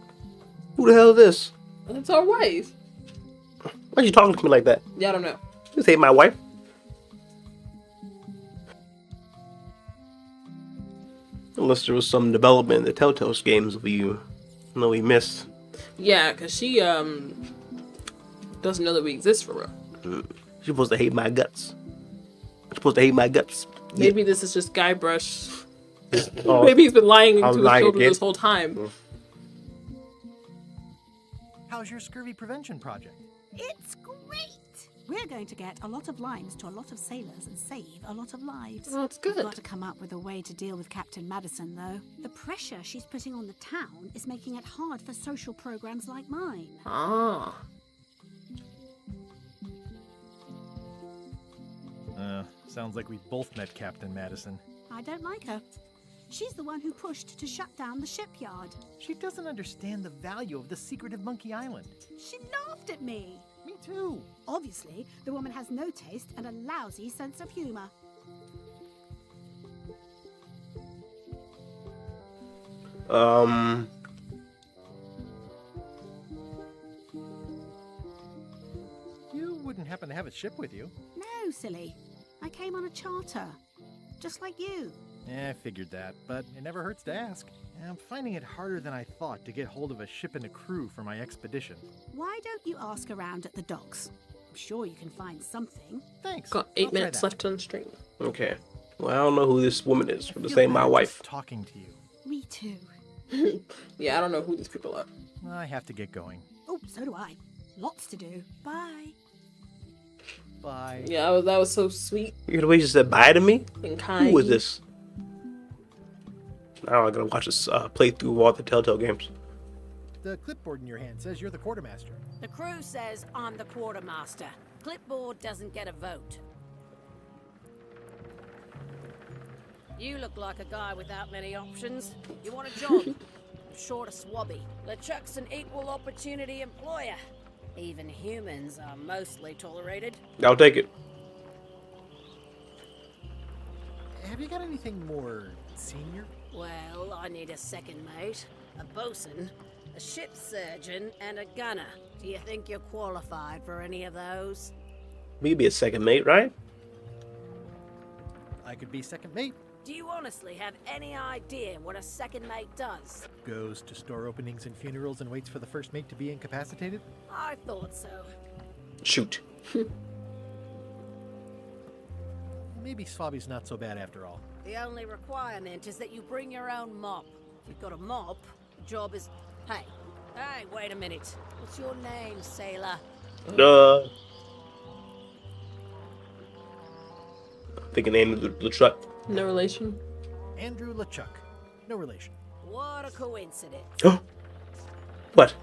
Who the hell is this? That's our wife. Why you talking to me like that? Yeah, I don't know. This ain't my wife. Unless there was some development in the Telltale games we missed. Yeah, because she doesn't know that we exist for real. She's supposed to hate my guts. She's supposed to hate my guts. Maybe this is just Guybrush. Oh, Maybe he's been lying to I'm his lying children again. this whole time. How's your scurvy prevention project? It's great! We're going to get a lot of lines to a lot of sailors and save a lot of lives. Oh, that's good. We've got to come up with a way to deal with Captain Madison, though. The pressure she's putting on the town is making it hard for social programs like mine. Ah. Sounds like we both met Captain Madison. I don't like her. She's the one who pushed to shut down the shipyard. She doesn't understand the value of the secret of Monkey Island. She laughed at me. Me too. Obviously, the woman has no taste and a lousy sense of humor. You wouldn't happen to have a ship with you? No, silly. I came on a charter. Just like you. I figured that, but it never hurts to ask. I'm finding it harder than I thought to get hold of a ship and a crew for my expedition. Why don't you ask around at the docks? I'm sure you can find something. Thanks. Got 8 minutes left on the stream. Okay. Well, I don't know who this woman is, but this ain't my wife. Talking to you. Me too. Yeah, I don't know who these people are. I have to get going. Oh, so do I. Lots to do. Bye. Bye. Yeah, that was so sweet. You the way she said bye to me? And kind. Who is this? Now I gotta watch this playthrough of all the Telltale games. The clipboard in your hand says you're the quartermaster. The crew says I'm the quartermaster. Clipboard doesn't get a vote. You look like a guy without many options. You want a job? Short of swabby. LeChuck's an equal opportunity employer. Even humans are mostly tolerated. I'll take it. Have you got anything more senior? Well, I need a second mate, a bosun, a ship surgeon, and a gunner. Do you think you're qualified for any of those? We could be a second mate, right? I could be second mate. Do you honestly have any idea what a second mate does? Goes to store openings and funerals and waits for the first mate to be incapacitated? I thought so. Shoot. Maybe Swabby's not so bad after all. The only requirement is that you bring your own mop. If you've got a mop, the job is... Hey, wait a minute. What's your name, sailor? I think a name is LeChuck. No relation. Andrew LeChuck. No relation. What a coincidence. What?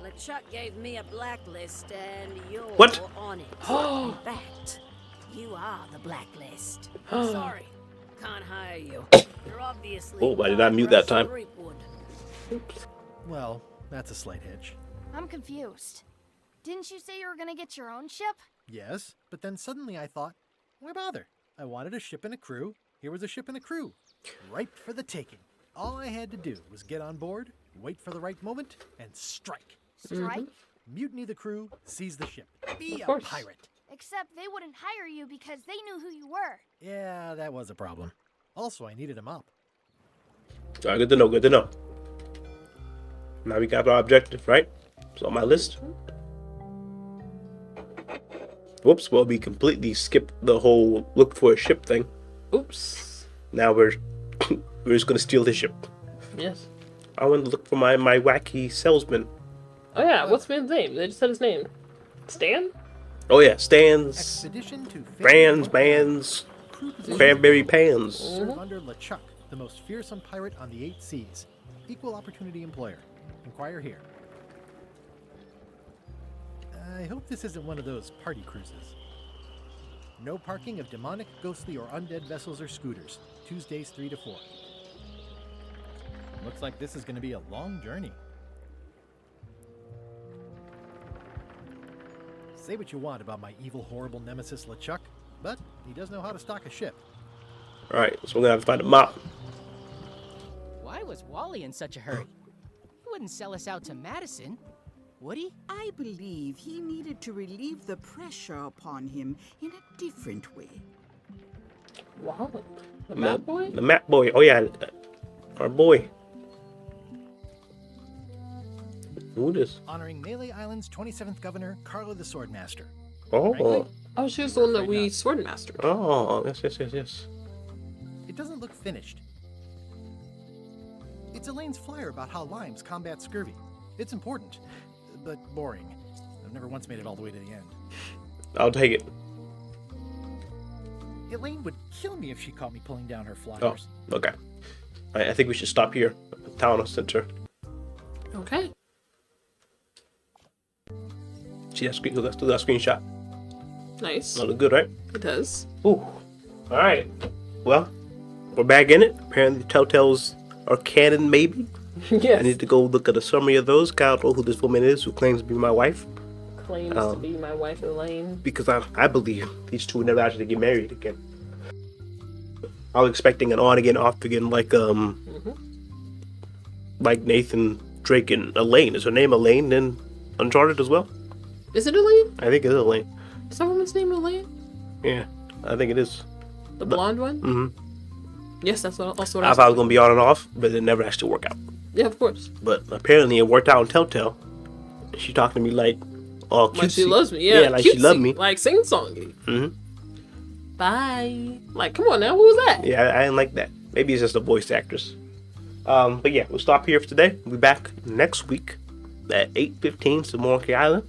LeChuck gave me a blacklist and you're What? on it. In fact, you are the blacklist. I'm sorry. Can't hire you. You're obviously... Oh, I did not mute that time. Oops. Well, that's a slight hitch. I'm confused. Didn't you say you were gonna get your own ship? Yes, but then suddenly I thought, why bother? I wanted a ship and a crew. Here was a ship and a crew. Ripe for the taking. All I had to do was get on board, wait for the right moment, and strike. Strike? Mutiny the crew, seize the ship. Be a course. pirate. Except they wouldn't hire you because they knew who you were. Yeah, that was a problem. Also, I needed a mop. Alright, good to know, good to know. Now we got our objective, right? It's on my list. Whoops, well, we completely skipped the whole look for a ship thing. Oops. Now we're just gonna steal the ship. Yes. I want to look for my wacky salesman. Oh yeah, what's man's name? They just said his name. Stan? Oh yeah, Stan's, Expedition to brands, bands, cranberry pans. Serve under LeChuck, the most fearsome pirate on the 8 seas. Equal opportunity employer. Inquire here. I hope this isn't one of those party cruises. No parking of demonic, ghostly, or undead vessels or scooters. Tuesdays 3 to 4. Looks like this is going to be a long journey. Say what you want about my evil, horrible nemesis LeChuck, but he does know how to stock a ship. Alright, so we're gonna have to find a mop. Why was Wally in such a hurry? He wouldn't sell us out to Madison, would he? I believe he needed to relieve the pressure upon him in a different way. Wow. The map boy? The map boy. Oh yeah, our boy. Who this? Honoring Melee Island's 27th governor, Carlo the Swordmaster. Oh. Frankly, Oh, she was the one that we sword mastered. Oh, yes. it doesn't look finished. It's Elaine's flyer about how limes combat scurvy. It's important, but boring. I've never once made it all the way to the end. I'll take it. Elaine would kill me if she caught me pulling down her Oh, flyers. okay. Alright, I think we should stop here at the town center. Okay. See that screen? Let's do that screenshot. Nice. That look good, right? It does. Ooh. Alright. Well, we're back in it. Apparently, Telltales are canon, maybe. Yes. I need to go look at a summary of those. I don't know who this woman is who claims to be my wife. Claims to be my wife, Elaine. Because I believe these two never actually get married again. I was expecting an on again, off again, like Nathan Drake and Elaine. Is her name Elaine in Uncharted as well? Is it Elaine? I think it is Elaine. Is that woman's name Elaine? Yeah, I think it is. The blonde one? Mm-hmm. Yes, that's also what I thought it was going to be on and off, but it never actually worked out. Yeah, of course. But apparently it worked out in Telltale. She talked to me like, oh, cutesy. Like she loves me. Yeah, like cutesy, she loved me. Like sing-songy. Mm-hmm. Bye. Like, come on now, who was that? Yeah, I didn't like that. Maybe it's just a voice actress. But yeah, we'll stop here for today. We'll be back next week at 8:15 to Monkey Island.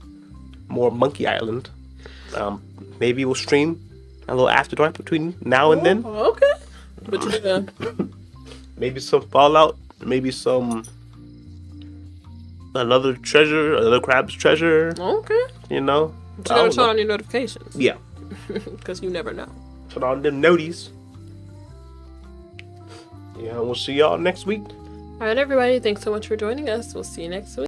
More Monkey Island. Maybe we'll stream a little after dark between now and then. Okay. But yeah. Maybe some Fallout. Maybe some another crab's treasure. Okay. You know. But you gotta turn on your notifications. Yeah. Because you never know. Turn on them noties. Yeah, we'll see y'all next week. All right, everybody. Thanks so much for joining us. We'll see you next week.